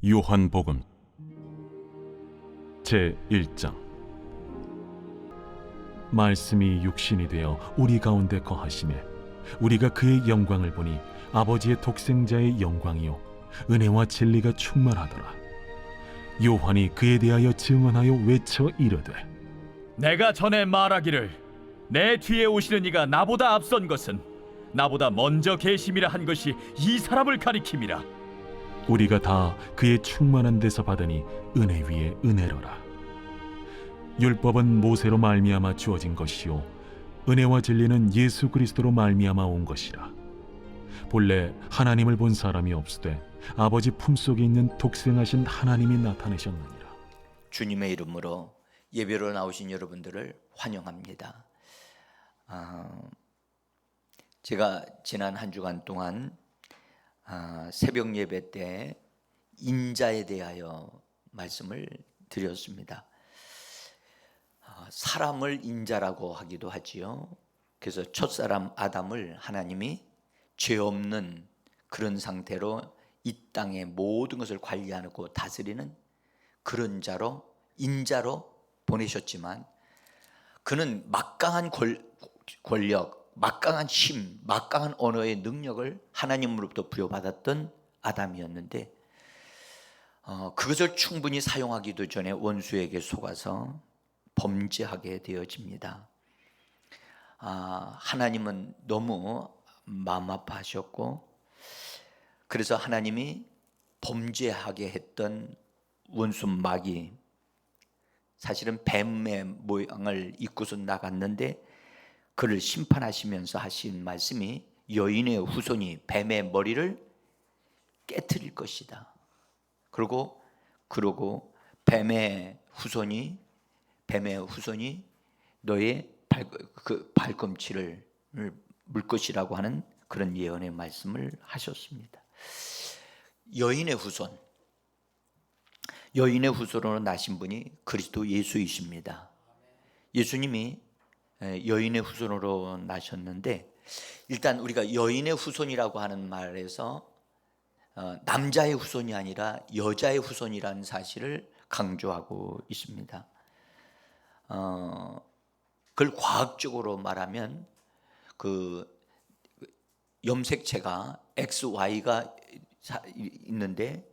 요한복음 제1장. 말씀이 육신이 되어 우리 가운데 거하시매 우리가 그의 영광을 보니 아버지의 독생자의 영광이요 은혜와 진리가 충만하더라. 요한이 그에 대하여 증언하여 외쳐 이르되, 내가 전에 말하기를 내 뒤에 오시는 이가 나보다 앞선 것은 나보다 먼저 계심이라 한 것이 이 사람을 가리킴이라. 우리가 다 그의 충만한 데서 받으니 은혜 위에 은혜로라. 율법은 모세로 말미암아 주어진 것이요 은혜와 진리는 예수 그리스도로 말미암아 온 것이라. 본래 하나님을 본 사람이 없으되 아버지 품속에 있는 독생하신 하나님이 나타내셨느니라. 주님의 이름으로 예배로 나오신 여러분들을 환영합니다. 제가 지난 한 주간 동안 새벽 예배 때 인자에 대하여 말씀을 드렸습니다. 사람을 인자라고 하기도 하지요. 그래서 첫사람 아담을 하나님이 죄 없는 그런 상태로 이 땅의 모든 것을 관리하고 다스리는 그런 자로, 인자로 보내셨지만 그는 막강한 권력, 막강한 힘, 막강한 언어의 능력을 하나님으로부터 부여받았던 아담이었는데 그것을 충분히 사용하기도 전에 원수에게 속아서 범죄하게 되어집니다. 하나님은 너무 마음 아파하셨고, 그래서 하나님이 범죄하게 했던 원수 마귀, 사실은 뱀의 모양을 입고서 나갔는데 그를 심판하시면서 하신 말씀이 여인의 후손이 뱀의 머리를 깨트릴 것이다. 그러고 뱀의 후손이 너의 발꿈치를 물 것이라고 하는 그런 예언의 말씀을 하셨습니다. 여인의 후손으로 나신 분이 그리스도 예수이십니다. 예수님이 여인의 후손으로 나셨는데, 일단 우리가 여인의 후손이라고 하는 말에서 남자의 후손이 아니라 여자의 후손이라는 사실을 강조하고 있습니다. 그걸 과학적으로 말하면 그 염색체가 XY가 있는데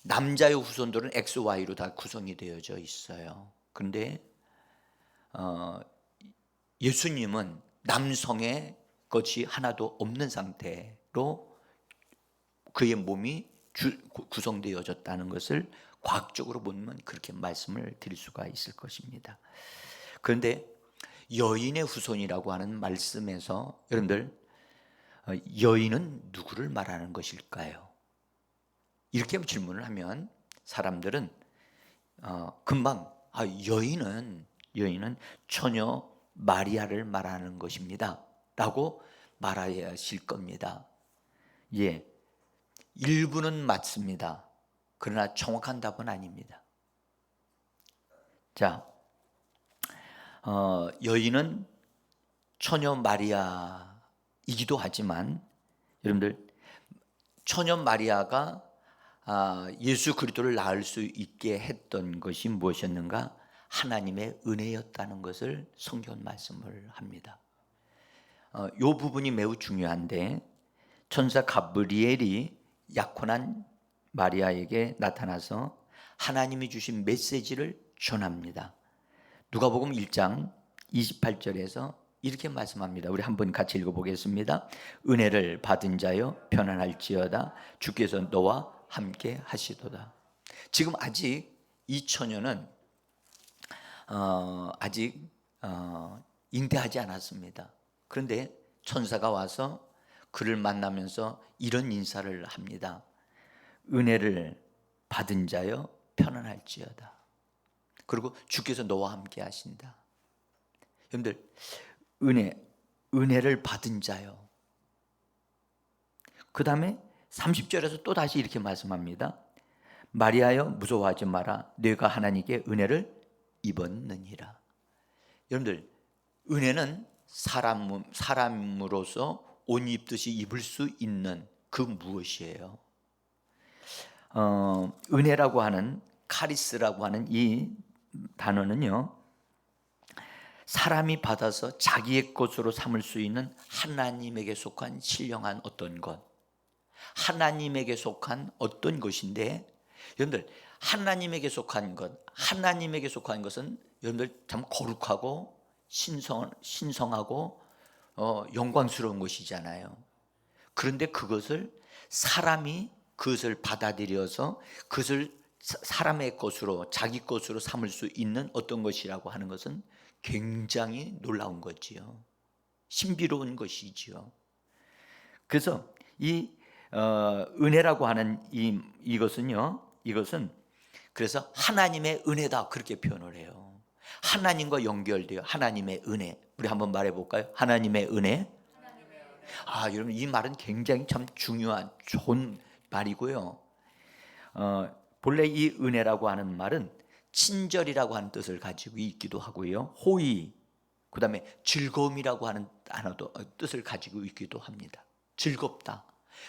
남자의 후손들은 XY로 다 구성이 되어져 있어요. 그런데 예수님은 남성의 것이 하나도 없는 상태로 그의 몸이 구성되어졌다는 것을 과학적으로 보면 그렇게 말씀을 드릴 수가 있을 것입니다. 그런데 여인의 후손이라고 하는 말씀에서 여러분들, 여인은 누구를 말하는 것일까요? 이렇게 질문을 하면 사람들은 금방 여인은 처녀 마리아를 말하는 것입니다 라고 말하실 겁니다. 예, 일부는 맞습니다. 그러나 정확한 답은 아닙니다. 자, 여인은 처녀 마리아이기도 하지만, 여러분들, 처녀 마리아가 예수 그리스도를 낳을 수 있게 했던 것이 무엇이었는가? 하나님의 은혜였다는 것을 성경 말씀을 합니다. 이 부분이 매우 중요한데, 천사 가브리엘이 약혼한 마리아에게 나타나서 하나님이 주신 메시지를 전합니다. 누가복음 1장 28절에서 이렇게 말씀합니다. 우리 한번 같이 읽어보겠습니다. 은혜를 받은 자여 편안할지어다, 주께서 너와 함께 하시도다. 지금 아직 이 처녀는 아직 잉태하지 않았습니다. 그런데 천사가 와서 그를 만나면서 이런 인사를 합니다. 은혜를 받은 자여 편안할지어다. 그리고 주께서 너와 함께 하신다. 여러분들, 은혜를 받은 자요. 그 다음에 30절에서 또 다시 이렇게 말씀합니다. 마리아여 무서워하지 마라, 네가 하나님께 은혜를 입었느니라. 여러분들, 은혜는 사람으로서 옷 입듯이 입을 수 있는 그 무엇이에요? 은혜라고 하는 카리스라고 하는 이 단어는요, 사람이 받아서 자기의 것으로 삼을 수 있는 하나님에게 속한 신령한 어떤 것, 하나님에게 속한 어떤 것인데, 여러분들 하나님에게 속한 것, 하나님에게 속한 것은 여러분들 참 거룩하고 신성하고 영광스러운 것이잖아요. 그런데 그것을 사람이 그것을 받아들여서 그것을 사람의 것으로, 자기 것으로 삼을 수 있는 어떤 것이라고 하는 것은 굉장히 놀라운 거지요. 신비로운 것이지요. 그래서 이 은혜라고 하는 이것은 그래서 하나님의 은혜다, 그렇게 표현을 해요. 하나님과 연결돼요. 하나님의 은혜. 우리 한번 말해볼까요? 하나님의 은혜. 여러분, 이 말은 굉장히 참 중요한 좋은 말이고요. 본래 이 은혜라고 하는 말은 친절이라고 하는 뜻을 가지고 있기도 하고요, 호의, 그 다음에 즐거움이라고 하는 단어도 뜻을 가지고 있기도 합니다. 즐겁다.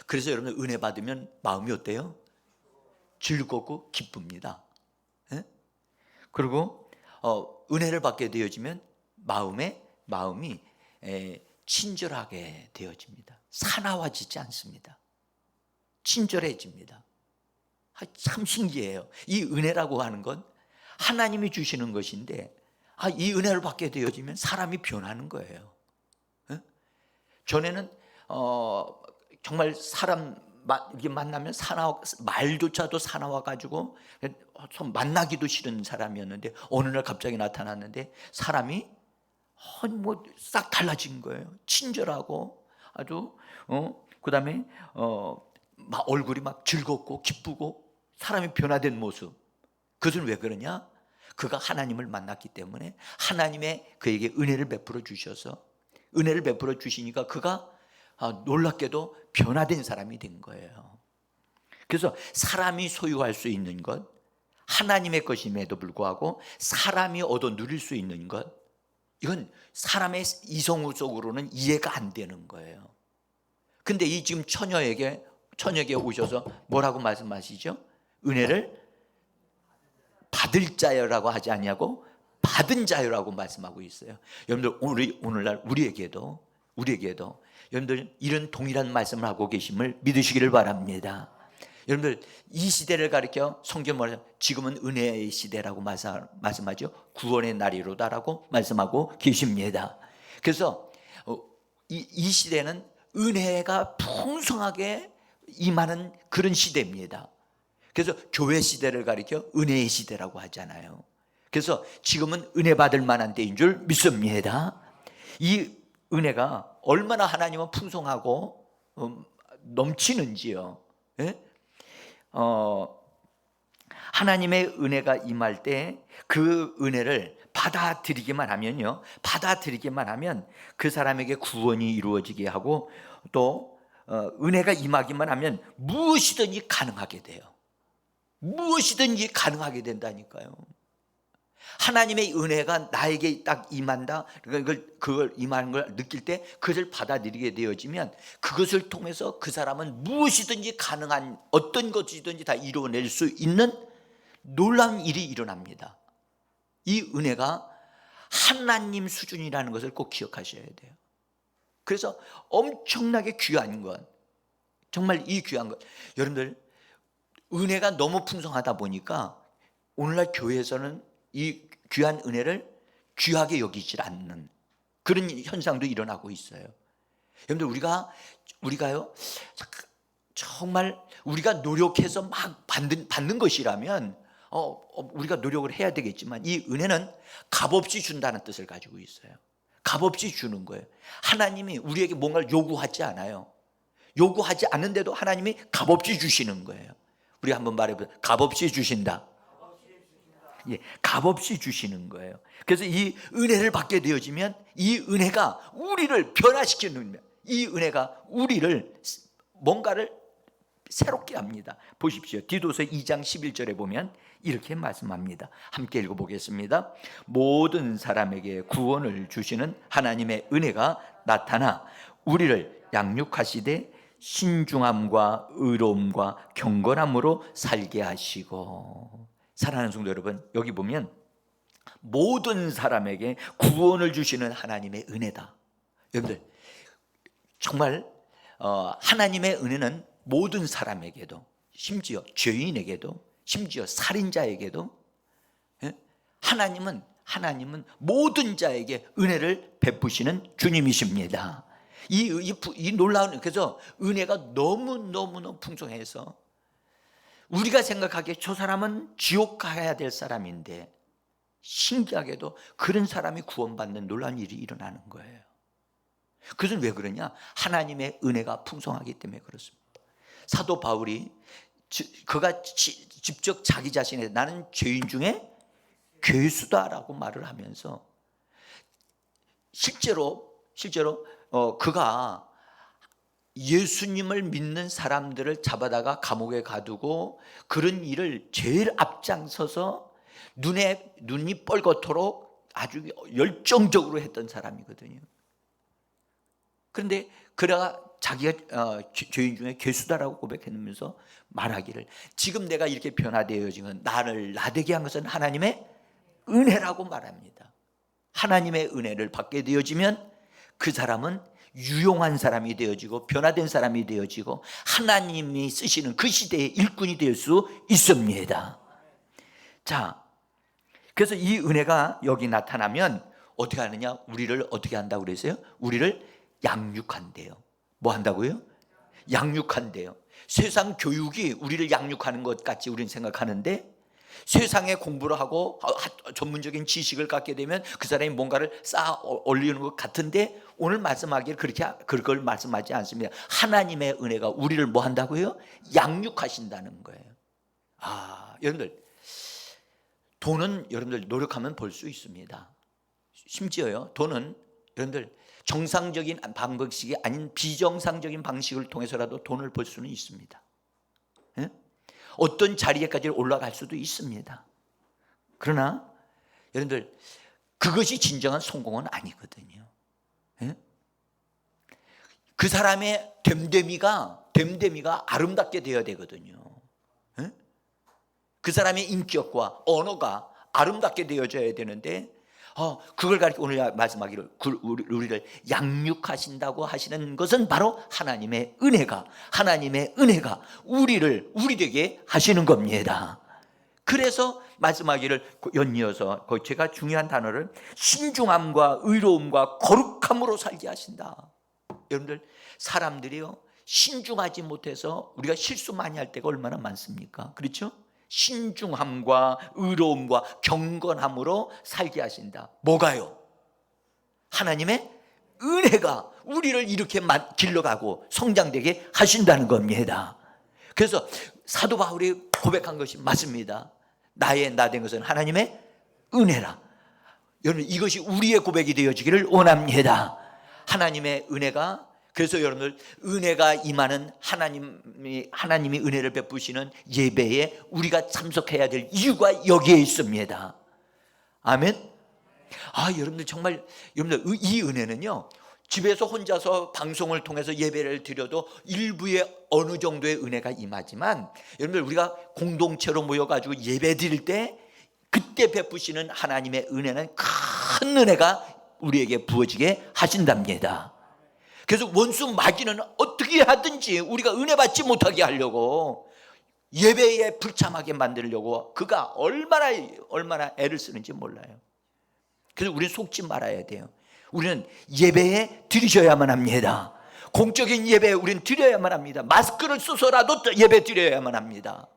그래서 여러분, 은혜 받으면 마음이 어때요? 즐겁고 기쁩니다. 예? 그리고 은혜를 받게 되어지면 마음이 친절하게 되어집니다. 사나워지지 않습니다. 친절해집니다. 참 신기해요. 이 은혜라고 하는 건 하나님이 주시는 것인데, 이 은혜를 받게 되어지면 사람이 변하는 거예요. 전에는 정말 사람 이렇게 만나면 말조차도 사나워 가지고 만나기도 싫은 사람이었는데, 어느 날 갑자기 나타났는데 사람이 싹 달라진 거예요. 친절하고 아주 그다음에 얼굴이 막 즐겁고 기쁘고 사람이 변화된 모습. 그것은 왜 그러냐? 그가 하나님을 만났기 때문에 하나님의 그에게 은혜를 베풀어 주셔서, 은혜를 베풀어 주시니까 그가 놀랍게도 변화된 사람이 된 거예요. 그래서 사람이 소유할 수 있는 것, 하나님의 것임에도 불구하고 사람이 얻어 누릴 수 있는 것, 이건 사람의 이성우 속으로는 이해가 안 되는 거예요. 근데 이 지금 처녀에게 오셔서 뭐라고 말씀하시죠? 은혜를 받을 자여라고 하지 아니하고 받은 자여라고 말씀하고 있어요. 여러분들 오늘날 우리에게도 여러분들 이런 동일한 말씀을 하고 계심을 믿으시기를 바랍니다. 여러분들 이 시대를 가리켜 성경 말하죠. 지금은 은혜의 시대라고 말씀하죠. 구원의 날이로다라고 말씀하고 계십니다. 그래서 이 시대는 은혜가 풍성하게 임하는 그런 시대입니다. 그래서 교회 시대를 가리켜 은혜의 시대라고 하잖아요. 그래서 지금은 은혜 받을 만한 때인 줄 믿습니다. 이 은혜가 얼마나 하나님은 풍성하고 넘치는지요. 예? 하나님의 은혜가 임할 때 그 은혜를 받아들이기만 하면 그 사람에게 구원이 이루어지게 하고, 또 은혜가 임하기만 하면 무엇이든지 가능하게 돼요. 무엇이든지 가능하게 된다니까요. 하나님의 은혜가 나에게 딱 임한다, 그걸 임하는 걸 느낄 때 그것을 받아들이게 되어지면 그것을 통해서 그 사람은 무엇이든지 가능한 어떤 것이든지 다 이루어낼 수 있는 놀라운 일이 일어납니다. 이 은혜가 하나님 수준이라는 것을 꼭 기억하셔야 돼요. 그래서 엄청나게 귀한 것, 정말 이 귀한 것, 여러분들 은혜가 너무 풍성하다 보니까 오늘날 교회에서는 이 귀한 은혜를 귀하게 여기질 않는 그런 현상도 일어나고 있어요. 여러분들 우리가요 정말 우리가 노력해서 막 받는 것이라면 우리가 노력을 해야 되겠지만, 이 은혜는 값없이 준다는 뜻을 가지고 있어요. 값없이 주는 거예요. 하나님이 우리에게 뭔가를 요구하지 않아요. 요구하지 않는데도 하나님이 값없이 주시는 거예요. 우리 한번 말해보세요. 값없이 주신다. 예, 값없이 주시는 거예요. 그래서 이 은혜를 받게 되어지면 이 은혜가 우리를 변화시키는, 이 은혜가 우리를 뭔가를 새롭게 합니다. 보십시오. 디도서 2장 11절에 보면 이렇게 말씀합니다. 함께 읽어보겠습니다. 모든 사람에게 구원을 주시는 하나님의 은혜가 나타나 우리를 양육하시되 신중함과 의로움과 경건함으로 살게 하시고. 사랑하는 성도 여러분, 여기 보면 모든 사람에게 구원을 주시는 하나님의 은혜다. 여러분들 정말 하나님의 은혜는 모든 사람에게도, 심지어 죄인에게도, 심지어 살인자에게도, 하나님은 모든 자에게 은혜를 베푸시는 주님이십니다. 이 놀라운, 그래서 은혜가 너무너무 풍성해서 우리가 생각하기에 저 사람은 지옥 가야 될 사람인데 신기하게도 그런 사람이 구원받는 놀라운 일이 일어나는 거예요. 그것은 왜 그러냐? 하나님의 은혜가 풍성하기 때문에 그렇습니다. 사도 바울이 그가 직접 자기 자신에 나는 죄인 중에 괴수다라고 말을 하면서 실제로 그가 예수님을 믿는 사람들을 잡아다가 감옥에 가두고 그런 일을 제일 앞장서서 눈이 뻘겋도록 아주 열정적으로 했던 사람이거든요. 그런데 그가 자기가 죄인 중에 괴수다라고 고백했면서 말하기를, 지금 내가 이렇게 변화되어지는 나를 나되게 한 것은 하나님의 은혜라고 말합니다. 하나님의 은혜를 받게 되어지면 그 사람은 유용한 사람이 되어지고 변화된 사람이 되어지고 하나님이 쓰시는 그 시대의 일꾼이 될 수 있습니다. 자, 그래서 이 은혜가 여기 나타나면 어떻게 하느냐? 우리를 어떻게 한다고 그랬어요? 우리를 양육한대요. 뭐 한다고요? 양육한대요. 세상 교육이 우리를 양육하는 것 같이 우리는 생각하는데, 세상에 공부를 하고 전문적인 지식을 갖게 되면 그 사람이 뭔가를 쌓아 올리는 것 같은데, 오늘 말씀하기를 그걸 말씀하지 않습니다. 하나님의 은혜가 우리를 뭐 한다고요? 양육하신다는 거예요. 여러분들, 돈은 여러분들 노력하면 벌 수 있습니다. 심지어요, 돈은 여러분들 정상적인 방식이 아닌 비정상적인 방식을 통해서라도 돈을 벌 수는 있습니다. 어떤 자리에까지 올라갈 수도 있습니다. 그러나 여러분들 그것이 진정한 성공은 아니거든요. 그 사람의 됨됨이가 아름답게 되어야 되거든요. 그 사람의 인격과 언어가 아름답게 되어져야 되는데, 그걸 가리켜 오늘 말씀하기를 우리를 양육하신다고 하시는 것은 바로 하나님의 은혜가 우리에게 하시는 겁니다. 그래서 말씀하기를 연이어서 제가 중요한 단어를 신중함과 의로움과 거룩함으로 살게 하신다. 여러분들, 사람들이요 신중하지 못해서 우리가 실수 많이 할 때가 얼마나 많습니까? 그렇죠? 신중함과 의로움과 경건함으로 살게 하신다. 뭐가요? 하나님의 은혜가 우리를 이렇게 길러가고 성장되게 하신다는 겁니다. 그래서 사도 바울이 고백한 것이 맞습니다. 나의 나된 것은 하나님의 은혜라. 여러분, 이것이 우리의 고백이 되어지기를 원합니다. 하나님의 은혜가, 그래서 여러분들 은혜가 임하는 하나님이 은혜를 베푸시는 예배에 우리가 참석해야 될 이유가 여기에 있습니다. 아멘. 여러분들 정말 여러분들 이 은혜는요, 집에서 혼자서 방송을 통해서 예배를 드려도 일부의 어느 정도의 은혜가 임하지만, 여러분들 우리가 공동체로 모여가지고 예배 드릴 때 그때 베푸시는 하나님의 은혜는 큰 은혜가 우리에게 부어지게 하신답니다. 그래서 원수 마귀는 어떻게 하든지 우리가 은혜 받지 못하게 하려고, 예배에 불참하게 만들려고 그가 얼마나 애를 쓰는지 몰라요. 그래서 우리는 속지 말아야 돼요. 우리는 예배에 드리셔야만 합니다. 공적인 예배에 우리는 드려야만 합니다. 마스크를 써서라도 예배 드려야만 합니다.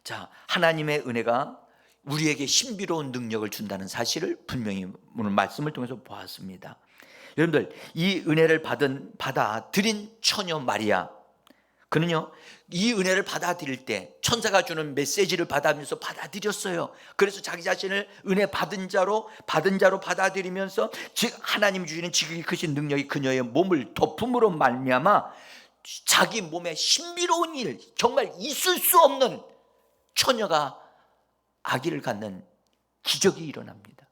자, 하나님의 은혜가 우리에게 신비로운 능력을 준다는 사실을 분명히 오늘 말씀을 통해서 보았습니다. 여러분들, 이 은혜를 받아들인 처녀 마리아, 그는요 이 은혜를 받아들일 때 천사가 주는 메시지를 받아들면서 받아들였어요. 그래서 자기 자신을 은혜 받은 자로 받아들이면서 즉 하나님 주시는 지극히 크신 능력이 그녀의 몸을 덮음으로 말미암아 자기 몸에 신비로운 일, 정말 있을 수 없는 처녀가 아기를 갖는 기적이 일어납니다.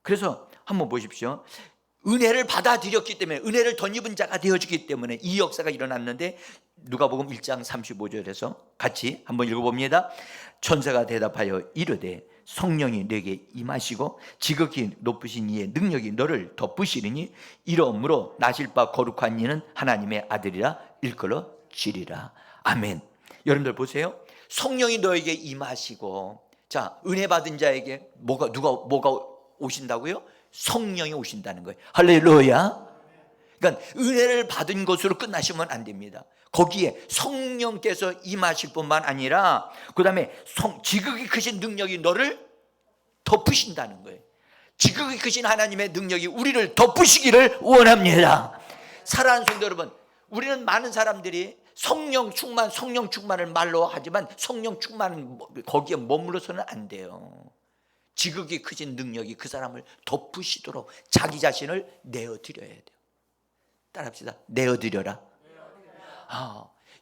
그래서 한번 보십시오. 은혜를 받아들였기 때문에, 은혜를 덧입은 자가 되어주기 때문에 이 역사가 일어났는데, 누가복음 1장 35절에서 같이 한번 읽어봅니다. 천사가 대답하여 이르되 성령이 내게 임하시고 지극히 높으신 이의 능력이 너를 덮으시리니 이러므로 나실 바 거룩한 이는 하나님의 아들이라 일컬어지리라. 아멘. 여러분들 보세요. 성령이 너에게 임하시고, 자, 은혜 받은 자에게 뭐가 오신다고요? 성령이 오신다는 거예요. 할렐루야. 그러니까 은혜를 받은 것으로 끝나시면 안 됩니다. 거기에 성령께서 임하실 뿐만 아니라 그 다음에 지극히 크신 능력이 너를 덮으신다는 거예요. 지극히 크신 하나님의 능력이 우리를 덮으시기를 원합니다. 사랑하는 성도 여러분, 우리는 많은 사람들이 성령 충만을 말로 하지만 성령 충만은 거기에 머물러서는 안 돼요. 지극히 크신 능력이 그 사람을 덮으시도록 자기 자신을 내어드려야 돼요. 따라합시다. 내어드려라.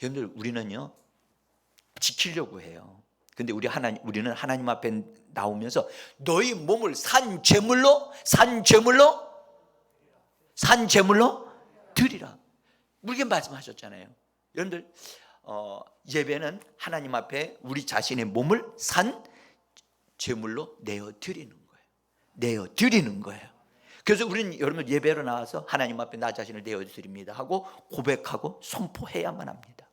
여러분들, 우리는요 지키려고 해요. 근데 우리는 하나님 앞에 나오면서 너희 몸을 산 제물로 드리라. 우리에게 말씀하셨잖아요. 여러분들, 예배는 하나님 앞에 우리 자신의 몸을 산 제물로 내어드리는 거예요. 그래서 우리는 여러분 예배로 나와서 하나님 앞에 나 자신을 내어드립니다 하고 고백하고 선포해야만 합니다.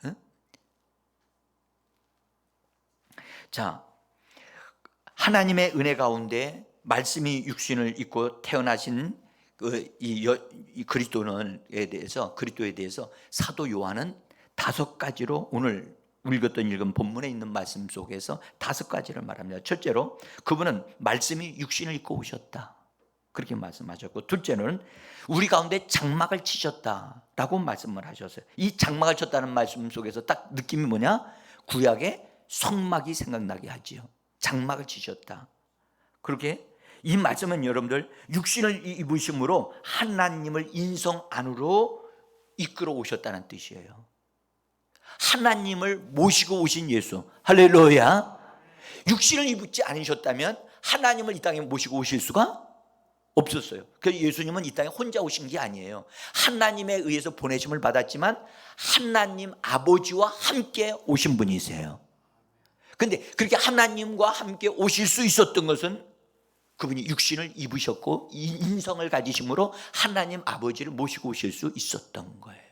응? 자, 하나님의 은혜 가운데 말씀이 육신을 입고 태어나신 이 그리스도에 대해서 사도 요한은 5가지로 오늘 읽은 본문에 있는 말씀 속에서 5가지를 말합니다. 첫째로, 그분은 말씀이 육신을 입고 오셨다, 그렇게 말씀하셨고, 둘째는 우리 가운데 장막을 치셨다라고 말씀을 하셨어요. 이 장막을 쳤다는 말씀 속에서 딱 느낌이 뭐냐? 구약의 성막이 생각나게 하지요. 장막을 치셨다. 그렇게 이 말씀은 여러분들 육신을 입으심으로 하나님을 인성 안으로 이끌어 오셨다는 뜻이에요. 하나님을 모시고 오신 예수. 할렐루야. 육신을 입지 않으셨다면 하나님을 이 땅에 모시고 오실 수가 없었어요. 그래서 예수님은 이 땅에 혼자 오신 게 아니에요. 하나님에 의해서 보내심을 받았지만 하나님 아버지와 함께 오신 분이세요. 근데 그렇게 하나님과 함께 오실 수 있었던 것은 그분이 육신을 입으셨고 이 인성을 가지심으로 하나님 아버지를 모시고 오실 수 있었던 거예요.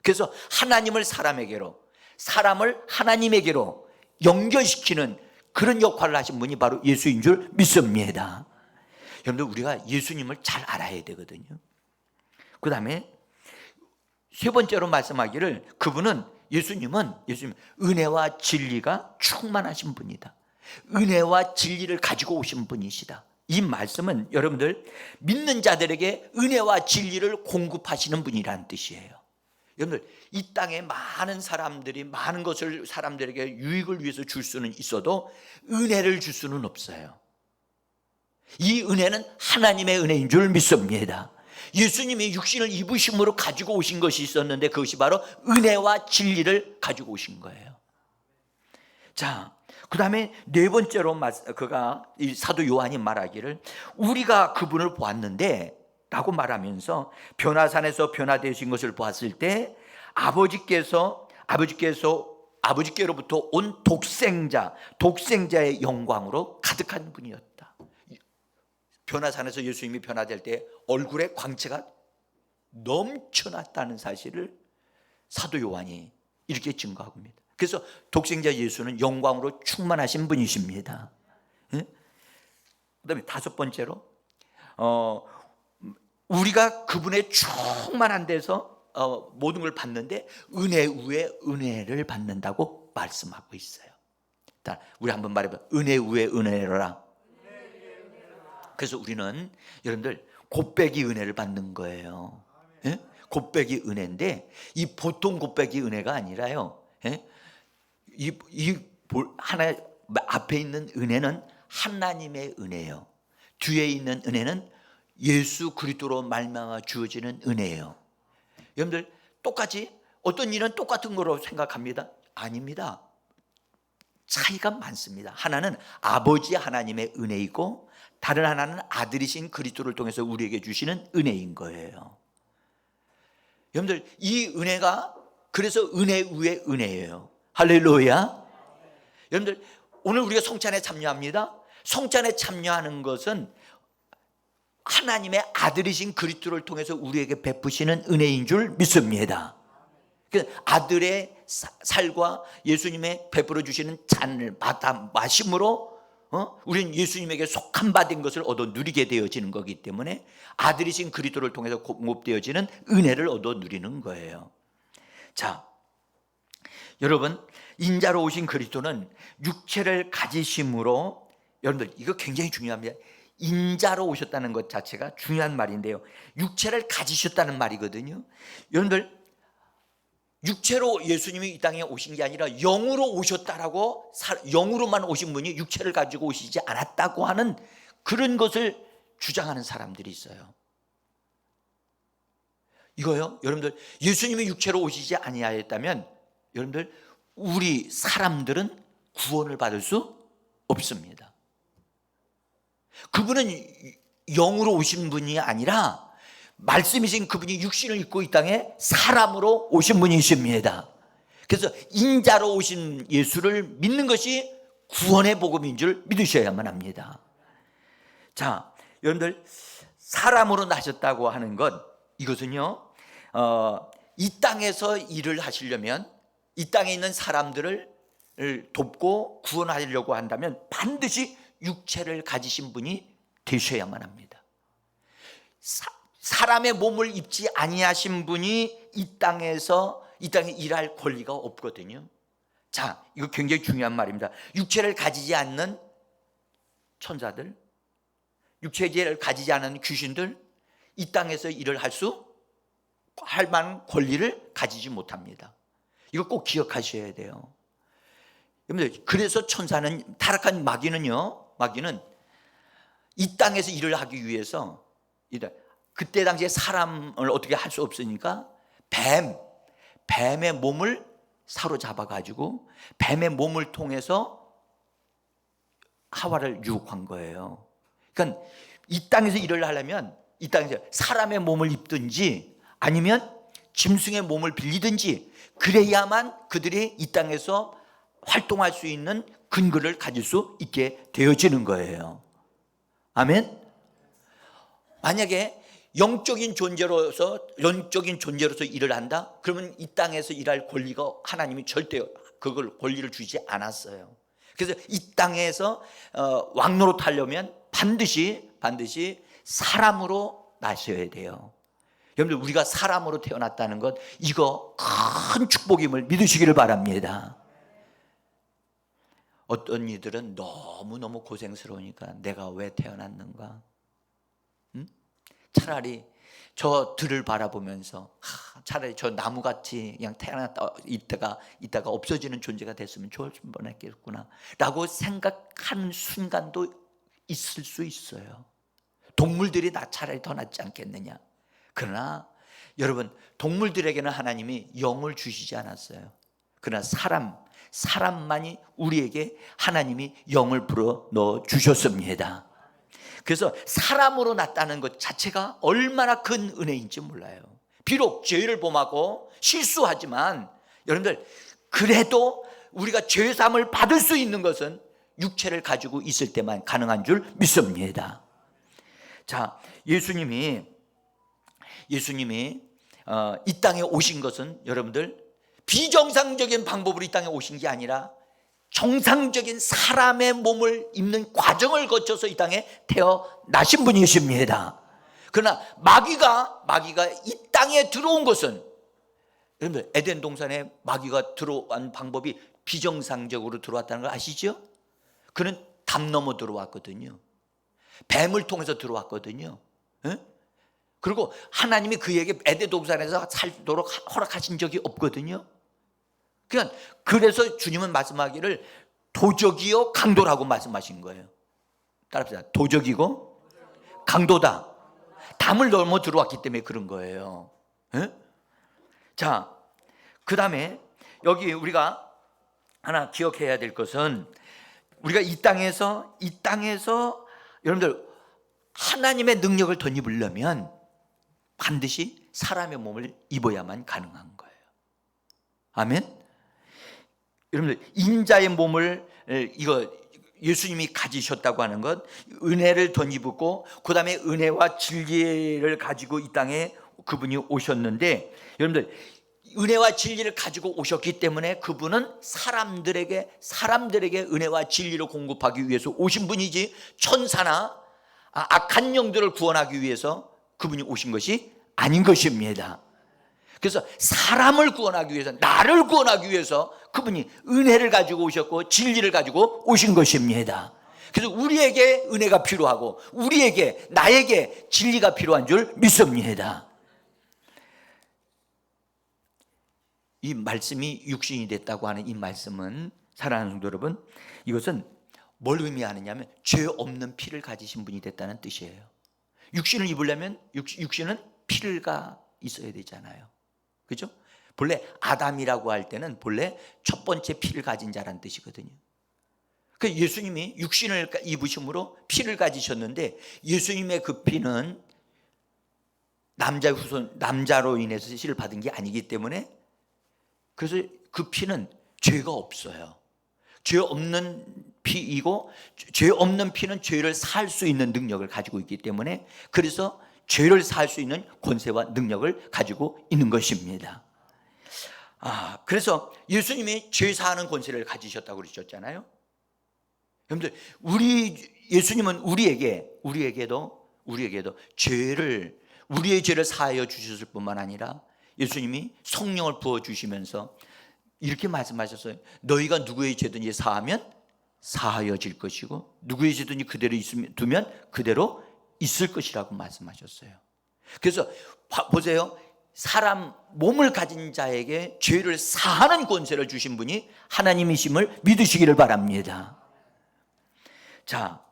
그래서 하나님을 사람에게로, 사람을 하나님에게로 연결시키는 그런 역할을 하신 분이 바로 예수인 줄 믿습니다. 여러분들, 우리가 예수님을 잘 알아야 되거든요. 그 다음에 세 번째로 말씀하기를, 예수님은 은혜와 진리가 충만하신 분이다. 은혜와 진리를 가지고 오신 분이시다. 이 말씀은 여러분들 믿는 자들에게 은혜와 진리를 공급하시는 분이라는 뜻이에요. 여러분들, 이 땅에 많은 사람들이 많은 것을 사람들에게 유익을 위해서 줄 수는 있어도 은혜를 줄 수는 없어요. 이 은혜는 하나님의 은혜인 줄 믿습니다. 예수님이 육신을 입으심으로 가지고 오신 것이 있었는데 그것이 바로 은혜와 진리를 가지고 오신 거예요. 자, 그 다음에 네 번째로 이 사도 요한이 말하기를, 우리가 그분을 보았는데 라고 말하면서 변화산에서 변화되신 것을 보았을 때 아버지께로부터 온 독생자의 영광으로 가득한 분이었다. 변화산에서 예수님이 변화될 때 얼굴에 광채가 넘쳐났다는 사실을 사도 요한이 이렇게 증거하고 있습니다. 그래서 독생자 예수는 영광으로 충만하신 분이십니다. 그 다음에 5번째로, 우리가 그분의 충만한 데서 모든 걸 받는데 은혜 위에 은혜를 받는다고 말씀하고 있어요. 우리 한번 말해봐. 은혜 위에 은혜라. 그래서 우리는 여러분들 곱배기 은혜를 받는 거예요. 예? 곱배기 은혜인데 이 보통 곱배기 은혜가 아니라요. 예? 하나 앞에 있는 은혜는 하나님의 은혜예요. 뒤에 있는 은혜는 예수 그리스도로 말미암아 주어지는 은혜예요. 여러분들, 똑같이 어떤 일은 똑같은 거로 생각합니다. 아닙니다. 차이가 많습니다. 하나는 아버지 하나님의 은혜이고 다른 하나는 아들이신 그리스도를 통해서 우리에게 주시는 은혜인 거예요. 여러분들, 이 은혜가 그래서 은혜 위에 은혜예요. 할렐루야. 여러분들, 오늘 우리가 성찬에 참여합니다. 성찬에 참여하는 것은 하나님의 아들이신 그리스도를 통해서 우리에게 베푸시는 은혜인 줄 믿습니다. 아들의 살과 예수님의 베풀어 주시는 잔을 받아 마심으로 우리는 예수님에게 속한 바 된 것을 얻어 누리게 되어지는 거기 때문에 아들이신 그리스도를 통해서 공급되어지는 은혜를 얻어 누리는 거예요. 자, 여러분, 인자로 오신 그리스도는 육체를 가지심으로, 여러분들 이거 굉장히 중요합니다. 인자로 오셨다는 것 자체가 중요한 말인데요, 육체를 가지셨다는 말이거든요. 여러분들, 육체로 예수님이 이 땅에 오신 게 아니라 영으로 오셨다라고, 영으로만 오신 분이 육체를 가지고 오시지 않았다고 하는 그런 것을 주장하는 사람들이 있어요. 이거요, 여러분들, 예수님이 육체로 오시지 아니하였다면 여러분들, 우리 사람들은 구원을 받을 수 없습니다. 그분은 영으로 오신 분이 아니라 말씀이신 그분이 육신을 입고 이 땅에 사람으로 오신 분이십니다. 그래서 인자로 오신 예수를 믿는 것이 구원의 복음인 줄 믿으셔야만 합니다. 자, 여러분들, 사람으로 나셨다고 하는 것, 이것은요, 이 땅에서 일을 하시려면, 이 땅에 있는 사람들을 돕고 구원하려고 한다면 반드시 육체를 가지신 분이 되셔야만 합니다. 사람의 몸을 입지 아니하신 분이 이 땅에 일할 권리가 없거든요. 자, 이거 굉장히 중요한 말입니다. 육체를 가지지 않는 천사들, 육체를 가지지 않은 귀신들, 이 땅에서 일을 할 만한 권리를 가지지 못합니다. 이거 꼭 기억하셔야 돼요. 그래서 천사는, 타락한 마귀는 이 땅에서 일을 하기 위해서, 그때 당시에 사람을 어떻게 할 수 없으니까 뱀의 몸을 사로잡아 가지고 뱀의 몸을 통해서 하와를 유혹한 거예요. 그러니까 이 땅에서 일을 하려면 이 땅에서 사람의 몸을 입든지 아니면 짐승의 몸을 빌리든지 그래야만 그들이 이 땅에서 활동할 수 있는 근거를 가질 수 있게 되어지는 거예요. 아멘. 만약에 영적인 존재로서 일을 한다? 그러면 이 땅에서 일할 권리가 하나님이 절대 그걸 권리를 주지 않았어요. 그래서 이 땅에서 왕노릇하려면 반드시 사람으로 나셔야 돼요. 여러분들, 우리가 사람으로 태어났다는 것, 이거 큰 축복임을 믿으시기를 바랍니다. 어떤 이들은 너무너무 고생스러우니까 내가 왜 태어났는가? 차라리 저 들을 바라보면서 차라리 저 나무같이 그냥 태어났다 있다가 없어지는 존재가 됐으면 좋을 뻔했겠구나 라고 생각하는 순간도 있을 수 있어요. 동물들이 차라리 더 낫지 않겠느냐. 그러나 여러분, 동물들에게는 하나님이 영을 주시지 않았어요. 그러나 사람만이 우리에게 하나님이 영을 불어 넣어 주셨습니다. 그래서 사람으로 났다는 것 자체가 얼마나 큰 은혜인지 몰라요. 비록 죄를 범하고 실수하지만 여러분들, 그래도 우리가 죄사함을 받을 수 있는 것은 육체를 가지고 있을 때만 가능한 줄 믿습니다. 자, 예수님이 이 땅에 오신 것은 여러분들 비정상적인 방법으로 이 땅에 오신 게 아니라 정상적인 사람의 몸을 입는 과정을 거쳐서 이 땅에 태어나신 분이십니다. 그러나 마귀가 이 땅에 들어온 것은, 여러분들, 에덴 동산에 마귀가 들어온 방법이 비정상적으로 들어왔다는 걸 아시죠? 그는 담 넘어 들어왔거든요. 뱀을 통해서 들어왔거든요. 그리고 하나님이 그에게 에덴 동산에서 살도록 허락하신 적이 없거든요. 그래서 주님은 말씀하기를 도적이요 강도라고 말씀하신 거예요. 따라합시다. 도적이고 강도다. 담을 넘어 들어왔기 때문에 그런 거예요. 자, 그 다음에 여기 우리가 하나 기억해야 될 것은, 우리가 이 땅에서 여러분들 하나님의 능력을 덧입으려면 반드시 사람의 몸을 입어야만 가능한 거예요. 아멘. 여러분들, 인자의 몸을 이거 예수님이 가지셨다고 하는 것, 은혜를 덧입고 그 다음에 은혜와 진리를 가지고 이 땅에 그분이 오셨는데, 여러분들 은혜와 진리를 가지고 오셨기 때문에 그분은 사람들에게 은혜와 진리를 공급하기 위해서 오신 분이지, 천사나 악한 영들을 구원하기 위해서 그분이 오신 것이 아닌 것입니다. 그래서 사람을 구원하기 위해서, 나를 구원하기 위해서 그분이 은혜를 가지고 오셨고 진리를 가지고 오신 것입니다. 그래서 우리에게 은혜가 필요하고 나에게 진리가 필요한 줄 믿습니다. 이 말씀이 육신이 됐다고 하는 이 말씀은, 사랑하는 성도 여러분, 이것은 뭘 의미하느냐면 죄 없는 피를 가지신 분이 됐다는 뜻이에요. 육신을 입으려면 육신은 피가 있어야 되잖아요. 그죠? 본래 아담이라고 할 때는 본래 첫 번째 피를 가진 자라는 뜻이거든요. 그 예수님이 육신을 입으심으로 피를 가지셨는데, 예수님의 그 피는 남자로 인해서 씨를 받은 게 아니기 때문에, 그래서 그 피는 죄가 없어요. 죄 없는 피이고, 죄 없는 피는 죄를 살 수 있는 능력을 가지고 있기 때문에, 그래서 죄를 살 수 있는 권세와 능력을 가지고 있는 것입니다. 그래서 예수님이 죄 사하는 권세를 가지셨다고 그러셨잖아요. 여러분들, 예수님은 우리에게도 우리의 죄를 사하여 주셨을 뿐만 아니라 예수님이 성령을 부어 주시면서 이렇게 말씀하셨어요. 너희가 누구의 죄든지 사하면 사하여질 것이고, 누구의 죄든지 그대로 두면 그대로 있을 것이라고 말씀하셨어요. 그래서 보세요. 사람 몸을 가진 자에게 죄를 사하는 권세를 주신 분이 하나님이심을 믿으시기를 바랍니다. 자,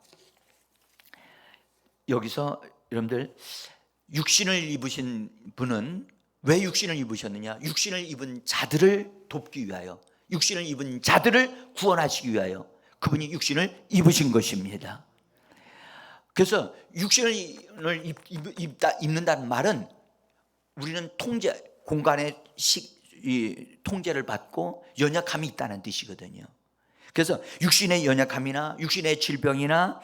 여기서 여러분들, 육신을 입으신 분은 왜 육신을 입으셨느냐? 육신을 입은 자들을 돕기 위하여, 육신을 입은 자들을 구원하시기 위하여 그분이 육신을 입으신 것입니다. 그래서 육신을 입는다는 말은 우리는 공간의 통제를 받고 연약함이 있다는 뜻이거든요. 그래서 육신의 연약함이나 육신의 질병이나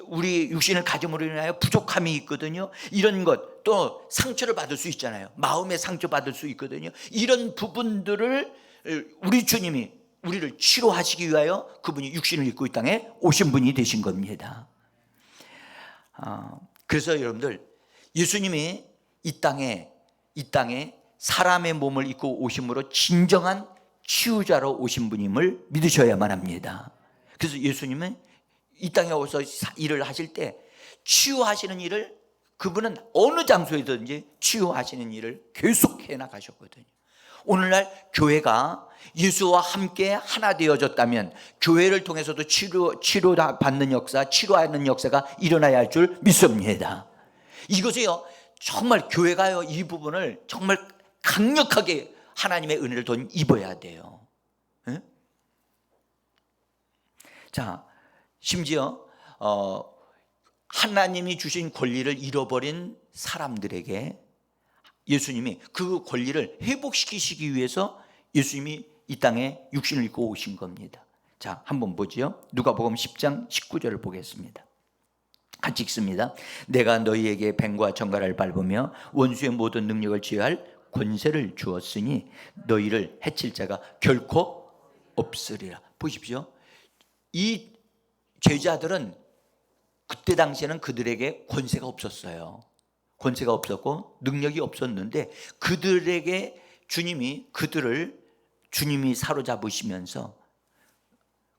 우리 육신을 가짐으로 인하여 부족함이 있거든요. 이런 것, 또 상처를 받을 수 있잖아요. 마음의 상처 받을 수 있거든요. 이런 부분들을 우리 주님이 우리를 치료하시기 위하여 그분이 육신을 입고 이 땅에 오신 분이 되신 겁니다. 그래서 여러분들, 예수님이 이 땅에 사람의 몸을 입고 오심으로 진정한 치유자로 오신 분임을 믿으셔야만 합니다. 그래서 예수님은 이 땅에 오셔서 일을 하실 때 치유하시는 일을, 그분은 어느 장소에든지 치유하시는 일을 계속해 나가셨거든요. 오늘날 교회가 예수와 함께 하나 되어졌다면 교회를 통해서도 치료받는 역사, 치료하는 역사가 일어나야 할 줄 믿습니다. 이것이요, 정말 교회가요, 이 부분을 정말 강력하게 하나님의 은혜를 돈 입어야 돼요. 네? 자, 심지어 하나님이 주신 권리를 잃어버린 사람들에게 예수님이 그 권리를 회복시키시기 위해서 예수님이 이 땅에 육신을 입고 오신 겁니다. 자, 한번 보지요. 누가복음 10장 19절을 보겠습니다. 같이 읽습니다. 내가 너희에게 뱀과 정갈을 밟으며 원수의 모든 능력을 제어할 권세를 주었으니 너희를 해칠 자가 결코 없으리라. 보십시오. 이 제자들은 그때 당시에는 그들에게 권세가 없었어요. 권세가 없었고 능력이 없었는데, 그들에게 주님이 사로잡으시면서,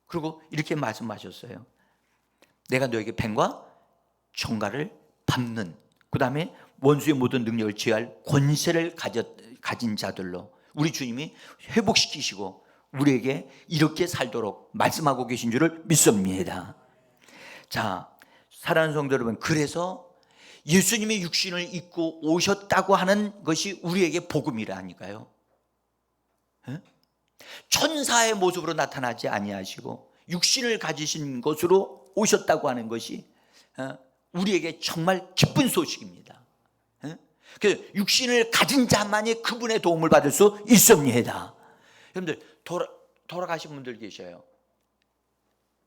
그리고 이렇게 말씀하셨어요. 내가 너에게 뱀과 정갈을 밟는, 그 다음에 원수의 모든 능력을 제어할 권세를 가진 자들로 우리 주님이 회복시키시고 우리에게 이렇게 살도록 말씀하고 계신 줄을 믿습니다. 자, 사랑하는 성도 여러분, 그래서 예수님이 육신을 입고 오셨다고 하는 것이 우리에게 복음이라니까요. 천사의 모습으로 나타나지 아니하시고 육신을 가지신 것으로 오셨다고 하는 것이 우리에게 정말 기쁜 소식입니다. 그 육신을 가진 자만이 그분의 도움을 받을 수 있습니다. 여러분들 돌아가신 분들 계셔요.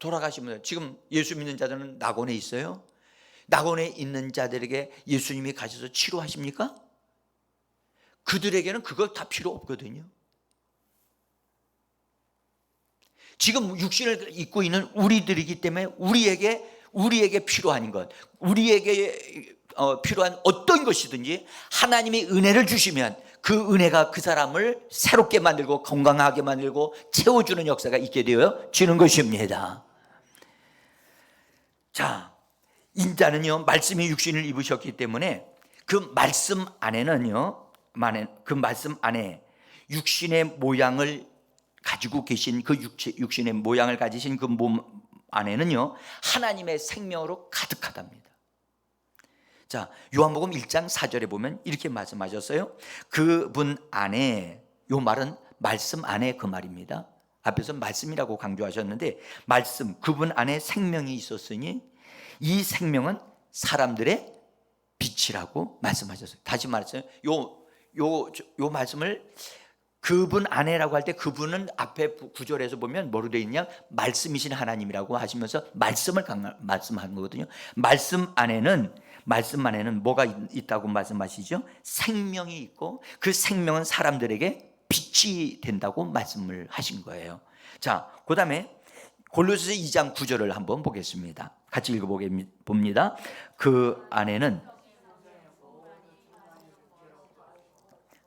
돌아가신 분들, 지금 예수 믿는 자들은 낙원에 있어요. 낙원에 있는 자들에게 예수님이 가셔서 치료하십니까? 그들에게는 그거 다 필요 없거든요. 지금 육신을 입고 있는 우리들이기 때문에 우리에게 필요한 것, 우리에게 필요한 어떤 것이든지 하나님이 은혜를 주시면 그 은혜가 그 사람을 새롭게 만들고 건강하게 만들고 채워주는 역사가 있게 되어지는 것입니다. 자, 인자는요, 말씀이 육신을 입으셨기 때문에 그 말씀 안에는요, 그 말씀 안에 육신의 모양을 가지고 계신 그 육신의 모양을 가지신 그 몸 안에는요, 하나님의 생명으로 가득하답니다. 자, 요한복음 1장 4절에 보면 이렇게 말씀하셨어요. 그분 안에, 요 말은 말씀 안에 그 말입니다. 앞에서 말씀이라고 강조하셨는데, 말씀, 그분 안에 생명이 있었으니 이 생명은 사람들의 빛이라고 말씀하셨어요. 다시 말했어요. 요 말씀을 그분 안에라고 할 때 그분은 앞에 구절에서 보면 뭐로 되어 있냐? 말씀이신 하나님이라고 하시면서 말씀을 말씀하는 거거든요. 말씀 안에는 뭐가 있다고 말씀하시죠? 생명이 있고 그 생명은 사람들에게 빛이 된다고 말씀을 하신 거예요. 자, 그 다음에 골로새서 2장 9절을 한번 보겠습니다. 같이 읽어봅니다. 그 안에는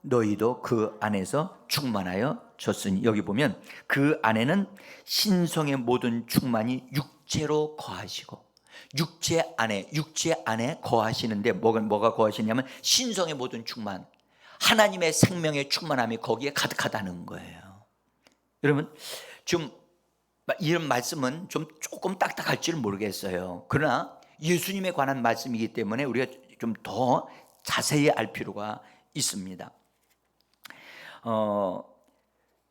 너희도 그 안에서 충만하여 졌으니, 여기 보면 그 안에는 신성의 모든 충만이 육체로 거하시고, 육체 안에 거하시는데 뭐가 거하시냐면 신성의 모든 충만, 하나님의 생명의 충만함이 거기에 가득하다는 거예요. 여러분, 좀 이런 말씀은 좀 조금 딱딱할지는 모르겠어요. 그러나 예수님에 관한 말씀이기 때문에 우리가 좀 더 자세히 알 필요가 있습니다.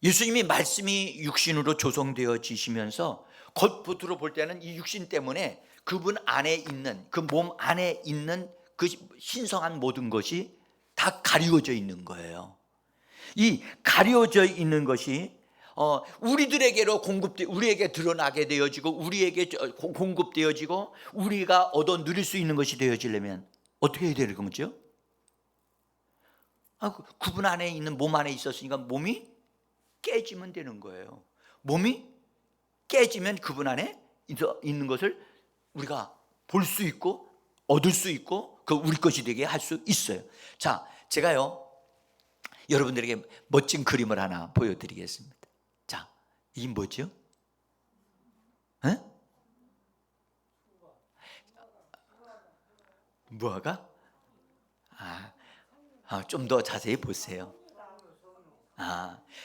예수님이 말씀이 육신으로 조성되어지시면서 겉으로 볼 때는 이 육신 때문에 그분 안에 있는, 그 몸 안에 있는 그 신성한 모든 것이 다 가리워져 있는 거예요. 이 가려져 있는 것이 우리에게 드러나게 되어지고 우리에게 공급되어지고 우리가 얻어 누릴 수 있는 것이 되어지려면 어떻게 해야 되는 거죠? 그분 안에 있는 몸 안에 있었으니까 몸이 깨지면 되는 거예요. 몸이 깨지면 그분 안에 있는 것을 우리가 볼 수 있고 얻을 수 있고 그 우리 것이 되게 할 수 있어요. 자, 제가요 여러분들에게 멋진 그림을 하나 보여드리겠습니다. 자, 이게 뭐죠? 무화과? 좀 더 자세히 보세요.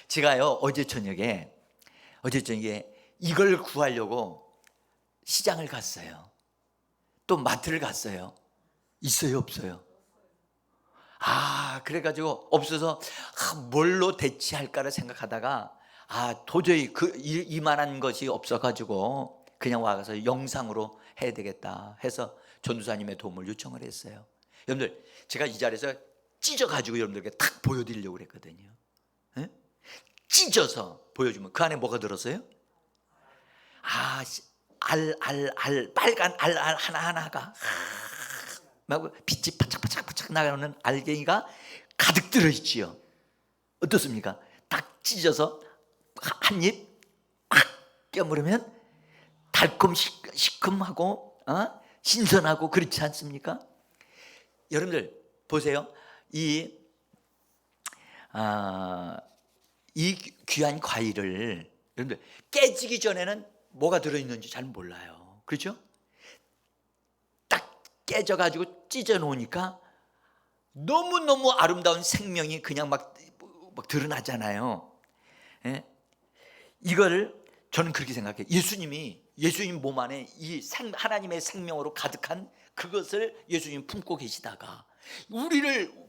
제가요 어제 저녁에 이걸 구하려고 시장을 갔어요. 또 마트를 갔어요. 있어요, 없어요? 그래가지고 없어서 뭘로 대체할까를 생각하다가 도저히 이만한 것이 없어가지고 그냥 와서 영상으로 해야 되겠다 해서 전도사님의 도움을 요청을 했어요. 여러분들, 제가 이 자리에서 찢어가지고 여러분들에게 탁 보여드리려고 그랬거든요. 찢어서 보여주면 그 안에 뭐가 들었어요? 빨간 알 하나하나가 막 빛이 바짝바짝 나가는 알갱이가 가득 들어있지요. 어떻습니까? 딱 찢어서 한 입 꽉 깨물으면 달콤 시큼하고 신선하고 그렇지 않습니까? 여러분들 보세요. 이 귀한 과일을 여러분들 깨지기 전에는 뭐가 들어있는지 잘 몰라요. 그렇죠? 딱 깨져가지고 찢어 놓으니까 너무너무 아름다운 생명이 그냥 막 드러나잖아요. 이거를 저는 그렇게 생각해요. 예수님 몸 안에 이 하나님의 생명으로 가득한 그것을 예수님 품고 계시다가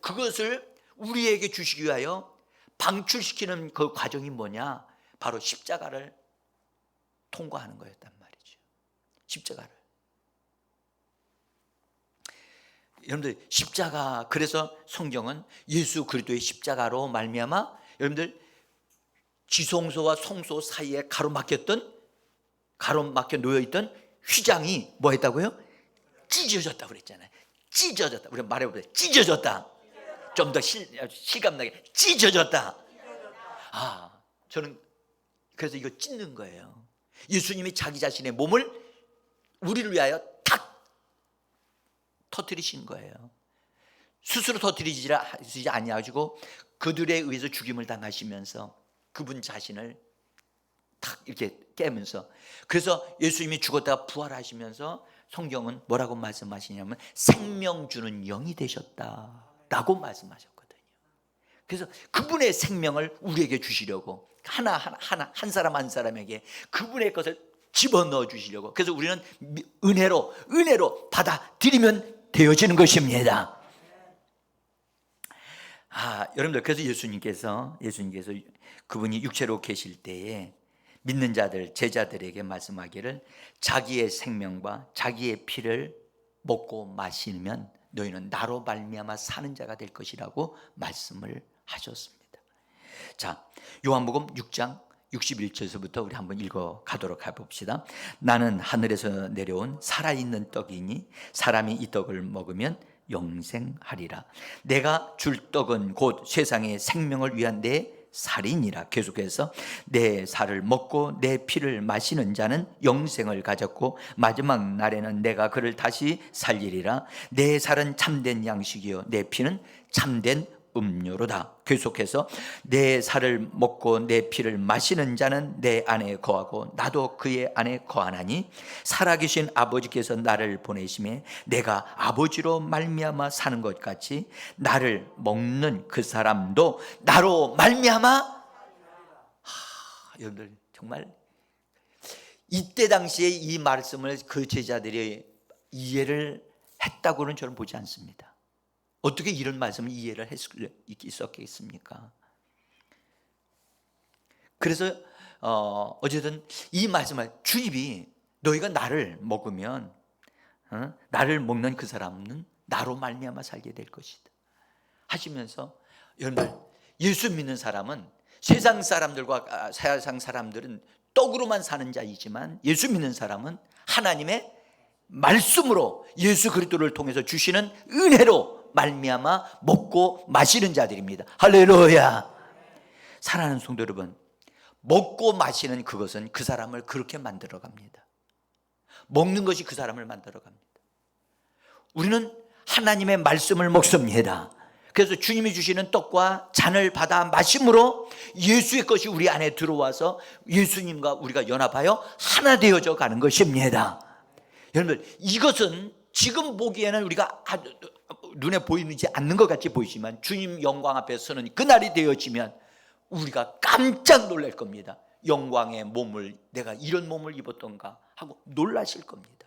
그것을 우리에게 주시기 위하여 방출시키는 그 과정이 뭐냐? 바로 십자가를 통과하는 거였단 말이죠. 십자가를. 여러분들 십자가, 그래서 성경은 예수 그리스도의 십자가로 말미암아 여러분들 지성소와 성소 사이에 가로막혀 놓여있던 휘장이 뭐 했다고요? 찢어졌다고 그랬잖아요. 찢어졌다. 우리 말해보세요. 찢어졌다. 좀 더 실감나게 찢어졌다. 저는 그래서 이거 찢는 거예요. 예수님이 자기 자신의 몸을 우리를 위하여 탁 터뜨리신 거예요. 스스로 터뜨리지 아니하시고 그들에 의해서 죽임을 당하시면서 그분 자신을 탁 이렇게 깨면서, 그래서 예수님이 죽었다가 부활하시면서 성경은 뭐라고 말씀하시냐면 생명 주는 영이 되셨다라고 말씀하셨거든요. 그래서 그분의 생명을 우리에게 주시려고 한 사람 한 사람에게 그분의 것을 집어넣어 주시려고, 그래서 우리는 은혜로 받아들이면 되어지는 것입니다. 여러분들, 그래서 예수님께서 그분이 육체로 계실 때에 믿는 자들, 제자들에게 말씀하기를 자기의 생명과 자기의 피를 먹고 마시면 너희는 나로 말미암아 사는 자가 될 것이라고 말씀을 하셨습니다. 자, 요한복음 6장 61절에서부터 우리 한번 읽어 가도록 해봅시다. 나는 하늘에서 내려온 살아있는 떡이니 사람이 이 떡을 먹으면 영생하리라. 내가 줄 떡은 곧 세상의 생명을 위한 내 살이니라. 계속해서 내 살을 먹고 내 피를 마시는 자는 영생을 가졌고 마지막 날에는 내가 그를 다시 살리리라. 내 살은 참된 양식이요 내 피는 참된 음료로다. 계속해서 내 살을 먹고 내 피를 마시는 자는 내 안에 거하고 나도 그의 안에 거하나니 살아계신 아버지께서 나를 보내심에 내가 아버지로 말미암아 사는 것 같이 나를 먹는 그 사람도 나로 말미암아. 여러분들 정말 이때 당시에 이 말씀을 그 제자들이 이해를 했다고는 저는 보지 않습니다. 어떻게 이런 말씀을 이해를 할 수 있었겠습니까? 그래서 어쨌든 이 말씀을 주님이 너희가 나를 먹으면 나를 먹는 그 사람은 나로 말미암아 살게 될 것이다 하시면서, 여러분들 예수 믿는 사람은 세상 사람들은 떡으로만 사는 자이지만 예수 믿는 사람은 하나님의 말씀으로 예수 그리스도를 통해서 주시는 은혜로 말미암아 먹고 마시는 자들입니다. 할렐루야. 사랑하는 성도 여러분, 먹고 마시는 그것은 그 사람을 그렇게 만들어 갑니다. 먹는 것이 그 사람을 만들어 갑니다. 우리는 하나님의 말씀을 먹습니다. 그래서 주님이 주시는 떡과 잔을 받아 마심으로 예수의 것이 우리 안에 들어와서 예수님과 우리가 연합하여 하나 되어져 가는 것입니다. 여러분들, 이것은 지금 보기에는 우리가 눈에 보이지 않는 것 같이 보이지만 주님 영광 앞에 서는 그날이 되어지면 우리가 깜짝 놀랄 겁니다. 영광의 몸을, 내가 이런 몸을 입었던가 하고 놀라실 겁니다.